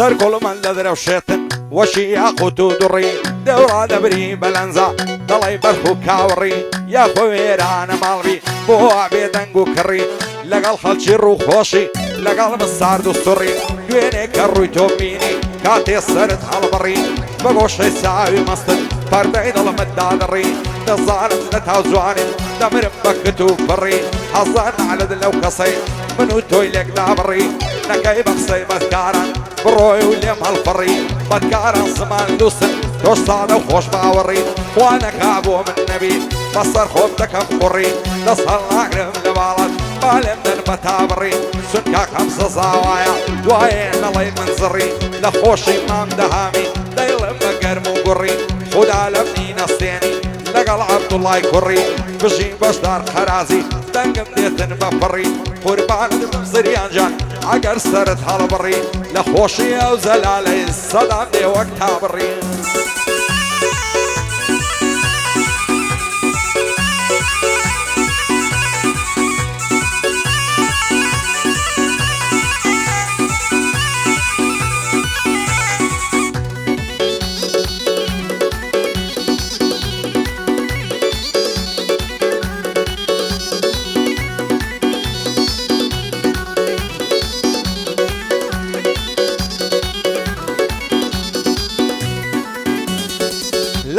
سر كل من لذر وشيتن وشي ياقوت دري دورا دبري بلنزا دلي برخو كاوري يا خويران مالبي بو عبيدنگو كري لقال خلشي روح خوشي لقال مسار دستوري دويني كروي توميني كاتي سرت هالبري بقوشي ساوي مستن فردين المدادري دظالم نتاوزواني دمر بكتو فري حظان على دلو قصي منو تويلك دابري نكاي بقصي بذكارا بروي وليم هالفري بذكارا زمان دوسن دوش صادة وخوش باوري وانا كابو من نبي بصر خوبتك مقري نصهر ناقرم لبالد بالم دن بتابري سنكا خمسة زوايا دوين الله منزري لخوشي مام دهامي دايلم مقرم وقري خدا لبني نصيني لقل عبد الله يكري بجي بشدار خرازي دنقم ديتن بفري قربان المصريان جان عقر سرت هالبري لخوشي او زلالي الصدام دي وقتها بري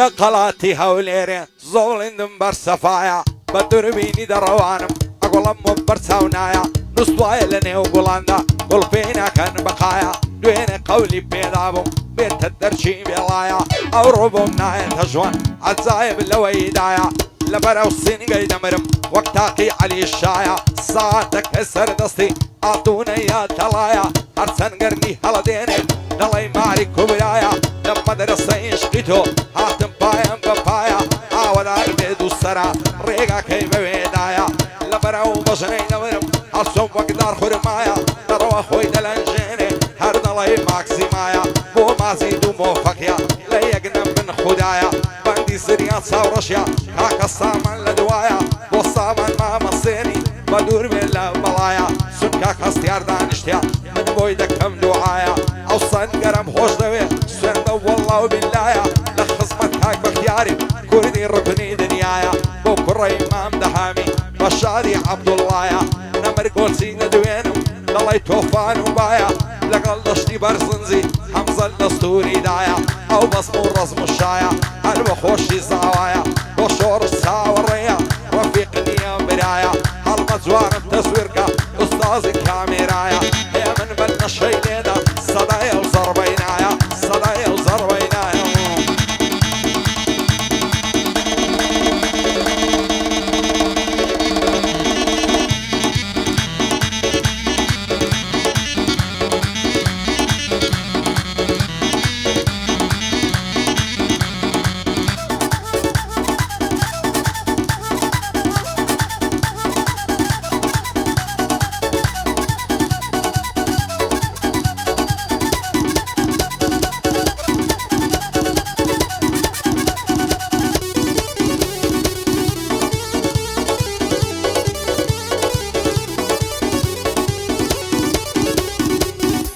لقلاتي هوليري زولين دنبر صفايا بدر بيني دروانم اقول امو برساونايا نصوايا لني وقولاندا قول فينا كان بقايا دوين قولي بيدابو بيت الدرشي بيلايا او ربو منايا تجوان عزايب اللويدايا لبرا وصيني قيد مرم وقتاقي علي الشايا ساعتك كسر دستي اعطوني يا تلايا ارسن قرني هلديني دلي ماري كبرايا لما درسي يشقيتو هاتم بايم ببايا عاودا يبيدو السرا ريقا كي ببيدايا لبراو بجني نمرم عالصوم وقدار خرمايا دروا خوي دلنجيني هرد الله ماكسي مايا بو ما زيدو موفقيا ليقنم من خدايا باندي سريان صورشيا كاكا الصامن لدوايا والصامن ما مصيني بدور بلا بلايا سنكاك هستيار دانشتيا من بويدك كم دعايا او صنقرم خوش دوي سنده والله وبالله لخصمتك باختياري كردي ركني دنيايا بو كري امام دهامي بشادي عبد الله نمر قول سينا دوينو الله توفان وبايا لقل دشتي برزنزي حمزة الاسطوري دايا او بصمو رزم الشايا حلوة خوشي زوايا وشور الساورية رفيقني يا برايا هالمزوار تصويرك استاذ كاميرايا يا من بلنا الشي ليدا صدايا وزربينايا صدايا وزربينايا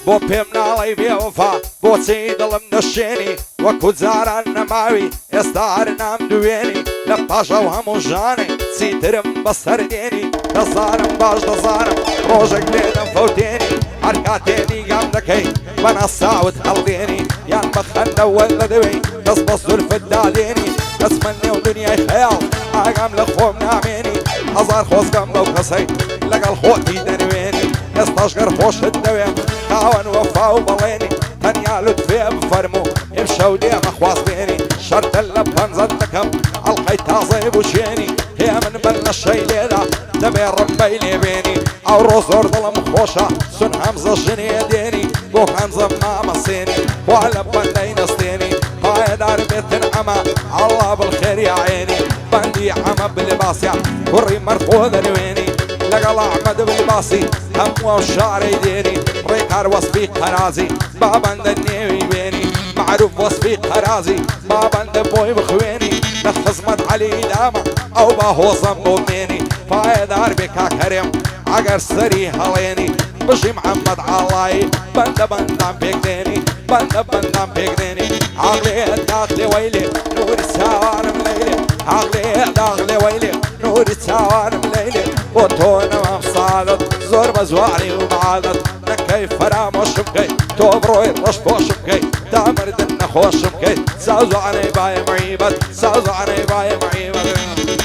بو پیم ناڵی بێوەفا بۆچی دڵم نەشێنی وەکو جاران نەماوی ئێستا هەر نام دوێنی لە پاشە و هەموو ژانێ چیترم بەسەر دێنی دەزانم باش دەزانم ڕۆژێک لێدەم فەوتێنی هەر کاتێ نیگام دەکەی بە نەساوت هەڵدێنی یان بە خەندەوە لە دەوێی دەست بە زولفت دادێنی دەستمە نێو دنیای خەیاڵ ئاگام لە خۆم نامێنی هەزار خۆزگەم بەو کەسەی لەگەڵ خۆتی دەنوێنی ئێستاش گەر خۆشت دەوێم خاوەن وەفا و بەڵێنی تەنیا لوتفێ بفەرموو ئێمشەو دێمە خوازبێنی شەرتە لە پەنجەت دەکەم ئەڵقەی تازەی بوشێنی هێ من بەر لە شەی لێدا دەبێ ڕمبەی لێبێنی ئەوڕۆ زۆر دڵم خۆشە سون هەمزە ژنێ دێنی بۆ هەمزەم مامەسێنی وا لە بەندەی نەستێنی پایەدار بێتن ئەمە ئەڵڵا بالخێری عێنی بەندی ئەمە بلباسیا کوڕی مەرخۆ دەنوێنی لەگەڵ ئەحمەد بلباسی هەموو شارەی دێنی ڕێکار وەسفی قەرازی بابەندە نێوی وێنی معروف وەسفی قەرازی بابەندە بۆی بخوێنی لە خزمەت عەلی دامە ئەو با هۆزەم بۆ مێنی پایەدار بێ کاکەرێم ئەگەر سەری هەڵێنی بژی محەممەد ئاڵایی بەندە بەندام پێک دێنی بندم بيقدني عقلي داخلي ويلي نور السوارم ليلي عقلي داخلي ويلي نور السوارم ليلي وطونا مصادت زور بزواري ومعادت كيف فراموش بكي توبروي رش بوش بكي تامر دنا خوش بكي سازو عني باي معيبت سازو عني باي معيبت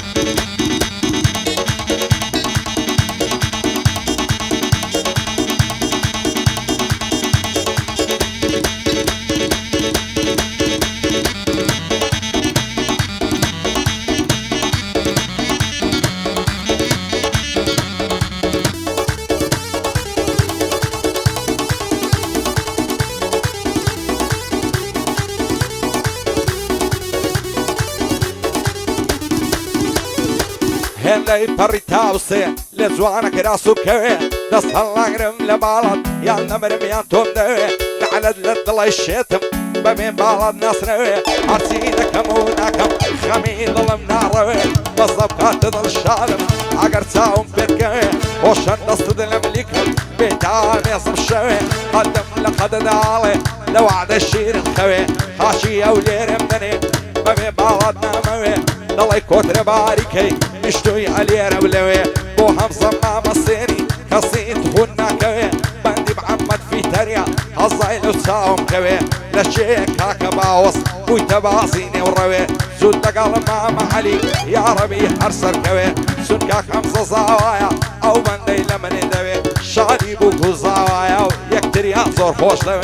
هندي بريتا وصي لزوانك راسو كوي دس هاللاقرم لبالد يا نمرم يا توم دوي نعلد للضلي الشتم بمين بالد نصروي عرسيدك موناكم خميد ظلم ناروي بالضبكات تظل الشالم عقر ساوم بركوي وشن نصد المليكم بيتام يصب الشوي قدم لقد دالي لو عد الشير الخوي خاشي ولير مدني بمين بالد ناموي ضلي كوتر باريكي اشتوي علي رولوي بو حمصة ما مصيني قصيد خونا كوي بندي بعمد في تريا هالزايل وساوم كوي لشيك هاكا باوص بوي تباصيني وروي زود قال ماما علي يا ربي حرسر كوي سنكاك حمصة زاوايا او بندي لمن دوي شادي بوكو زاوايا يكتر يا زور خوش لوي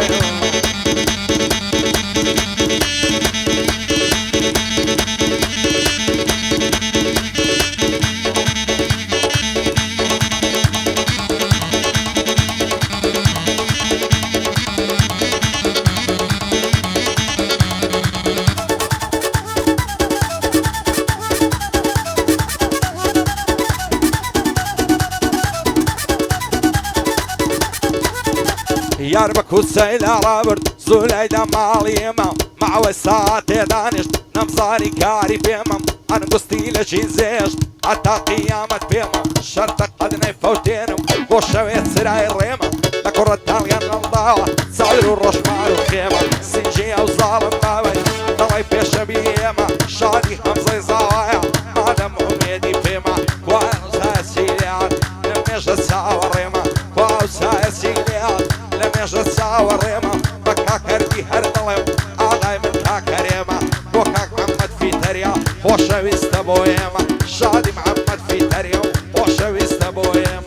ياربك والسيل رابرت زوليدا ماليما مع وساتي دانش نمزاري كاري بيمم انا قصتي لشي زيش حتى قيامة بيمم شرطك قدني فوتينم وشويت سراي الريمة لكرة تاليان نمضاوة سعير الرش مارو خيمة سنجي او ظالم باوي ضلي بيش بيما شادي همزي زوايا مادم عميدي بيما كوانو ساسيليان نميش الساوى الريمة كوانو ساسيليان لميش الساوى الريمة بكا كردي هردلم آغاي من كاكريمة بوكاك محمد في تريا وشويست بويما شادي محمد في تريا وشويست بويما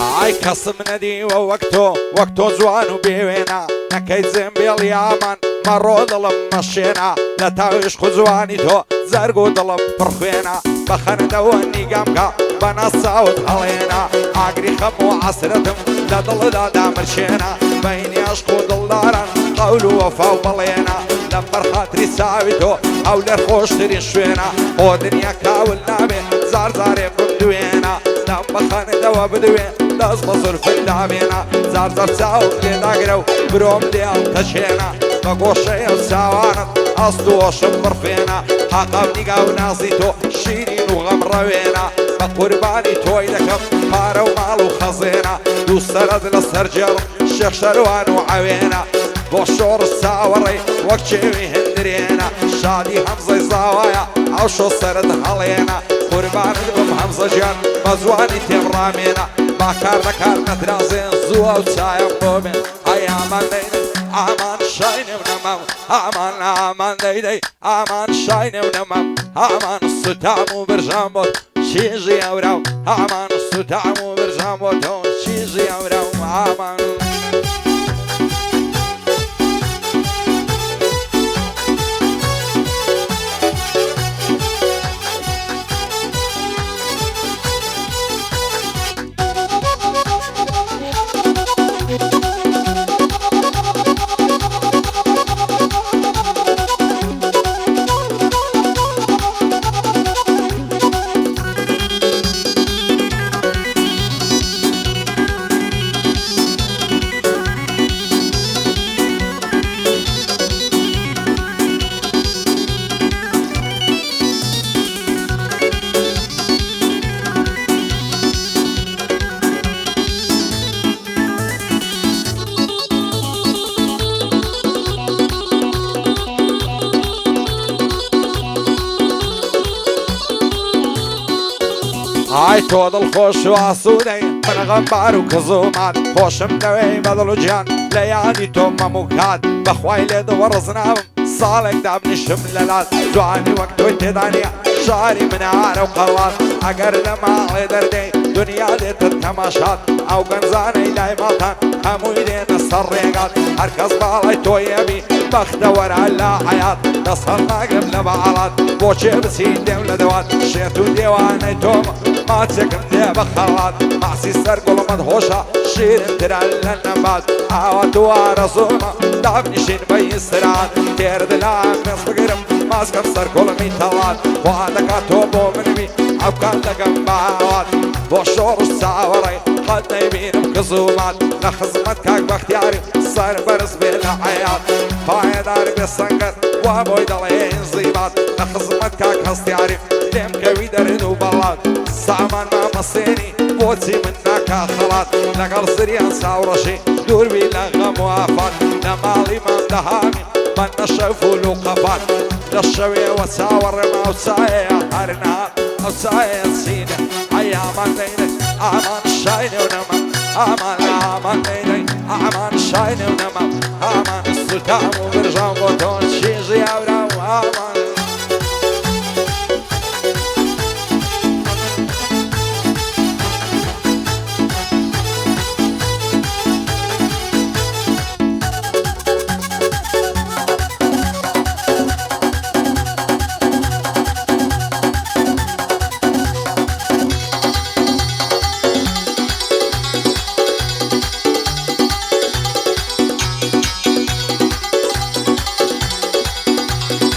هاي قسم ندي ووقتو زوانو بيوينا نكيد زنبي اليامن مرو ظلم مشينا لا تعيش خزواني تو زرقو ظلم برخوينا بخن دواني قامكا بنصاوت علينا عقري خمو عسرتم لا ضل لا دامر شينا بيني اشقو ضلارا قولوا وفاو بلينا لمبر خاطري ساويتو او لرخوش ترين شوينا او دنيا كاول نامي زار زاري بردوينا لمبر خان دوا بدوين لازم صرف الدامينا زار زار ساو لداقرو بروم ديال تشينا بقوشي وساوانت أصدو وشمر فينا حقبني قاو ناصيتو شيرين وغمروينا بقرباني توي لكم مارو مالو خزينا دو سرد لسرجر الشيخ شروان وعوينا بوشور الساوري وقت شوي هندرينا شادي همزة زاوايا عوشو سرد حلينا قربان دقم همزة جان مزواني تمرامينا ما كار نترازين زوا وسايا قومين اياما بين امان شاینم نمام aman دیدی aman شاینم نمام aman ستامو برجام بود چیزی اورام aman ستامو برجام بود چیزی اورام aman های تو دل خوش و آسوده من غمبار و کزومات خوشم دوی بدل و جان لیانی تو مموکات بخوای لید ورزنام صالک داب نشم للات جوانی وقت و تدانیا شعری من عار و قلات اگر لما دردی دنیا دیت تماشات او گنزانی لای ماتان هموی دین سر ریگات هرکس بالای تو یبی بخت ورا لا حیات نصر ناقب لبعالات بوچه بسین دیم لدوات شیطو دیوانی توم ما تسكن ديب خلات معسي سرقل مدهوشة شيرين ترال النبات عوات وارزوما دعبني شين بي السرعات تيرد العام يصبقرم ماسكن سرقل ميتالات وعدك توبو منمي عبكان لقم بعوات بوشور الساوري قد نيبين بكزومات لخزمت كاك باختياري صار برز بالحياة فايدار بالسنقر وابوي دلين زيبات لخزمت كاك هستياري لم كوي درد وبلاد سامان ما مصيني بوتي منك خلات لقل سريان ساورشي دور بي لغم وافات نمالي من دهامي من نشوف لقفات للشوي وساور ما وسايا هرنهار وسايا سينة ايامان ديني امان شايني ونما امان ديني امان شايني ونما امان السلطان وبرجان بوتون شيزي اورا وامان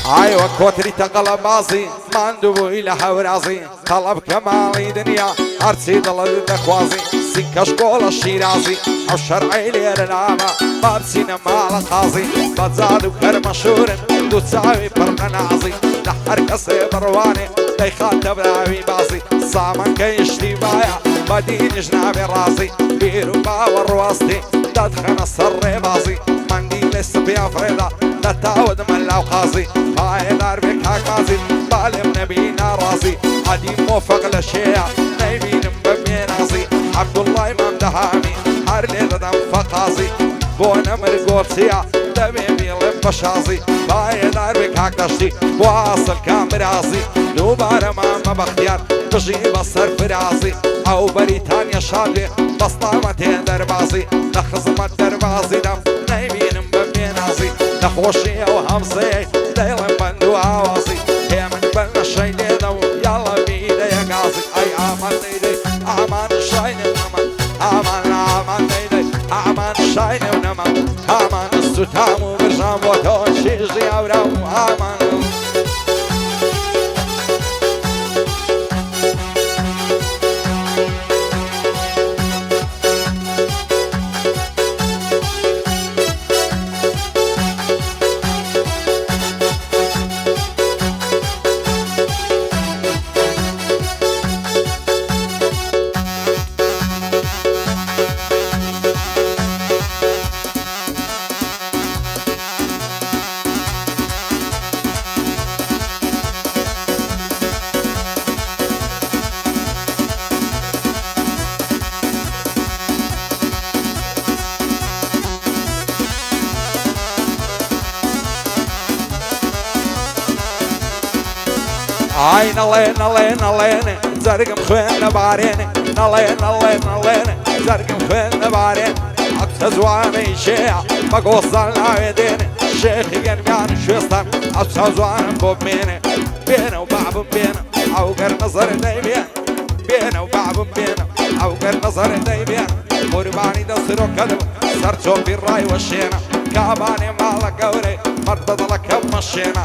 ايوه كوتري تقلب بازي ماندوبو الى حورازي طلب كمالي دنيا ارسي ضل دخوازي سكه شكول الشيرازي او شرعي لير العامة بابسينا مال قاضي بتزاد وكر مشهور دو تساوي برنازي لحر كسي برواني دي خاتب راوي بازي صامن كيشتي بايا بدين جنابي راسي بيرو باور واسطي تدخن السر بازي منديل السبيا فريدا لا تعود من لو قاضي هاي دار بك هاكازي طالب نبينا راسي عدي موفق للشيع نايمين ببين عصي عبد الله امام دهامي هارلي ردم فقاصي بونا مرقوطسيا دميمي لبشازي هاي دار بك هاكدشتي واصل كامرازي دوباره ما بختيار بجيب الصرف راسي او بريطانيا شادي بسطامتين دربازي لخزمت دربازي دم نايمين ببين عصي نخوشي وهمصي دايما بندو عواصي هي من بلنا الشي ليدو يلا بيدا يا قاصي اي امان ديدي امان الشاين ونمان امان ديدي امان الشاين ونمان امان الستام وبرجام وطون شيزي اورام امان ئای نەڵێ نەڵێ نەڵێنێ جەرگم خوێن نەبارێنێ نەڵێ نەڵێ نەڵێنێ جەرگم خوێن نەبارێن عەبسە جوانەی شێعە بە گۆستان ناوێ دێنێ شێخی گەرمیان شوێستان عەبسە جوانم بۆ بمێنێ بێنە و بابم بێنە ئەوگەر نەزەر دەیبێن بێنە و بابم بێنە ئەوگەر نەزەر دەیبێن قوربانی دەسرۆکەدم سەر چۆپی ڕای وەشێنە کابانێ ماڵە گەورەی مەرد بەدڵەکەم مەشێنە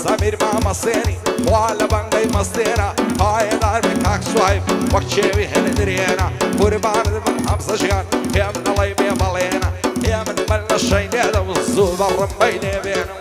سەمیر مامەسێنی خوا لە بەنگەی مەستێنە پایەدار بێ کاک سوایب وەک چێوی هێنە درێنە قوربانت بم هەمزە ژیان پێم نەڵەی بێ بەڵێنە هێ من بەل لە شەی لێدەم زوو بەڕمبەی لێبێنم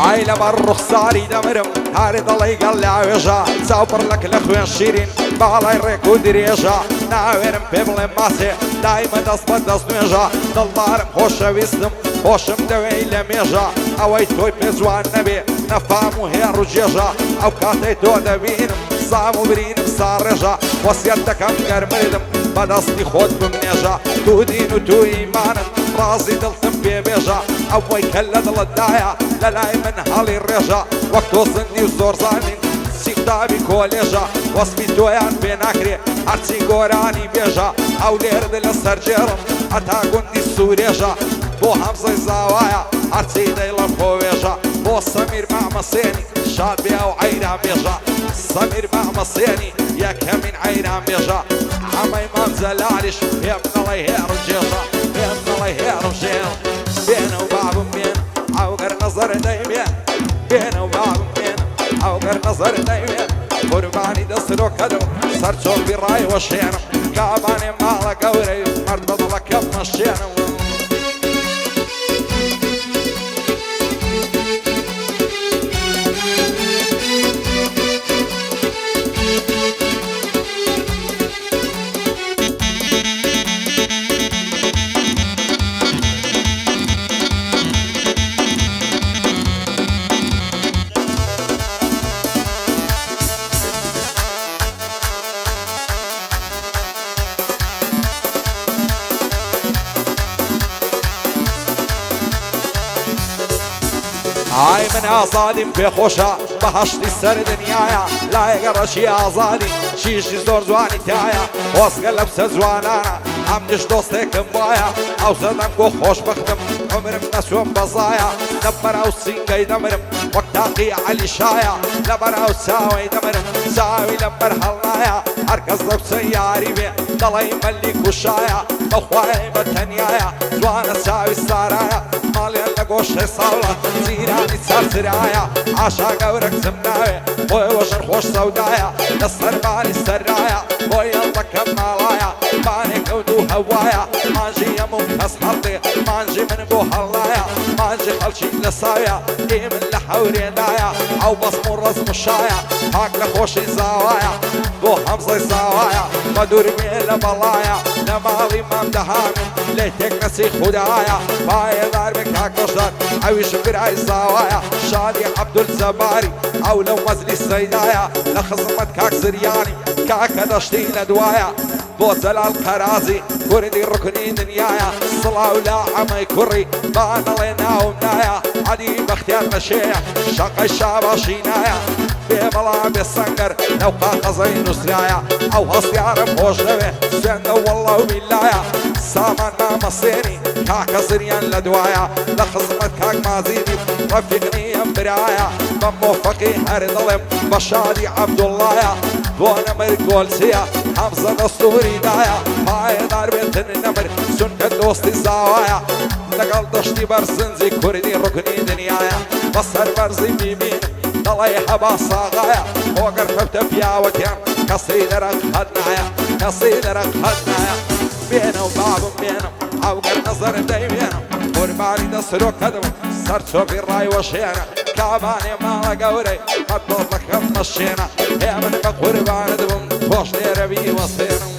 ئای لەبەر ڕوخساری دەمرم هەرێ دەڵێی گەڵ لاوێژە چاوپڕ لەک لە خوێن شیرین باڵای ڕێک و درێژە ناوێرم پێ بڵێم ماسێ دایمە دەست بە دەست نوێژە دڵدارم خۆشەویستم خۆشم دەوێی لە مێژە ئەوەی تۆی پێ جوان نەبێ نەفام و هێڕ و جێژە ئەو کاتەی تۆ دەبینم سام و برینم ساڕێژە وەسیەت دەکەم گەرمردم بەدەستی خۆت بمنێژە تو دین و تو ئیمانت ڕازی دڵتم پێبێژە ئەوەی کە لە دڵتدایە لە لای من هەڵی ڕێژە وەک تۆ زندی و زۆر زانین سیختابی کۆلێژە وەسپی تۆیان پێ ناکرێ هەرچی گۆرانی بێژە ئەو لێرد لە سەرجێڕم هەتا گوندی سوورێژە بۆ هەمزەی زاوایە هەرچی دەی لە خۆوێژە بۆ سەمیر مامەسێنی شاد بێ ئەو عەیران بێژە سەمیر مامەسێنی یەکەمین عەیران بێژە ئەمەی مامزەلاریش پێم نەڵێ هێڕ و جێژە پێم نەڵێ هێڕ و ژێڕ بێنە و بابم بێن ئەوگەر نەزەر دەیبێن بێنە و بابم بێن ئەوگەر نەزەر دەیبێن قوربانی دەسرۆکەدم سەر چۆپی ڕای وەشێنم کابانێ ماڵە گەورەی مەرد بەدڵەکەم مەشێنم ئای من ئازادیم پێخۆشە بەهەشتی سەر دنیایە لایەگە ڕەشی ئازادی شیشی زۆر جوانی تایە خۆزگە لە پسە جوانانە ئەم نیش دۆستێکم وایە ئەو زەدەم بۆ خۆشبەختم عمرم نەچۆم بەزایە لەبەراو سینگەی دەمرم وەک تاقی عەلی شایە لەبەراو چاوەی دەمرم چاوی لەبەر هەڵنایە هەرکەس لە پسە یاری بێ دەڵێی مەلی کوشایە بەخوای بەتەنیایە جوانە چاوی سارایە ماڵیان لە گۆشتێ ساوڵە جیرانی چارچرایە ئاشا گەورە کچم ناوێ بۆی وەژن خۆش سەودایە لەسەر باری سەرایە بۆی هەڵدەکەم ماڵایە بانێک کەوت و هەوایە مانجی هەموو کەس هەڵدێ مانجی من بۆ هەڵایە مانجی خەڵکی لە ساویە ئی من لە حەورێدایە ئەو بەسم و ڕەزم و شایە پاک لە خۆشی زاوایە بۆ هەمزەی زاوایە بە دوورمێ لە بەڵایە لە ماڵی مامدەهامن لێ تێک نەسی خودایە پایەدار بێ کاکۆشدار ئەویش برای زاوایە شادی عەبدولجەباری ئەو لەو مەزلی سەیدایە لە خزمەت کاک زریانی کاکە دەشتی لە دوایە بۆ جەلال قەرازی کوردی ڕوکنی دنیایە سڵاو لا عەمەی کوڕی با نەڵێ ناوم نایە عەلی بەختیار بەشەیە شەقەی شاباشی نایە بێ بەڵام بێ سەنگەر لەو قاقەزەی نووسرایە ئەو هەستیارم خۆش دەوێ سوێندە وەڵڵە و بیلایە سامان مامەسێنی کاکە زریان لە دوایە لە خزمەت کاک مازیدی ڕەفیقنی ئەم برایە بە مۆفەقی هەر دڵێم بە شادی عەبدوڵڵایە بۆ نەمر گۆلچیە هەمزە دەستوری دایە پایەدار بێتن نەمر چونکە دۆستی زاوایە لەگەڵ دەشتی بەرزنجی کوردی ڕوکنی دنیایە بەسەر بەرزی بیبین دەڵێ هەبا ساغایە ئۆگەر کەوتە پیاوەتیان کەسی دەرەق هەد نایە کەسی دەرەق هەد نایە بێنە و بابم بێنم ئەوگەر نەزەر دەیبێنم قوربانی دەسرۆکەدم سر صوفي الراي وشينا كاباني مالا قوري قطور لكم مشينا يا من بقربان دبم فوش لي ربي وصينا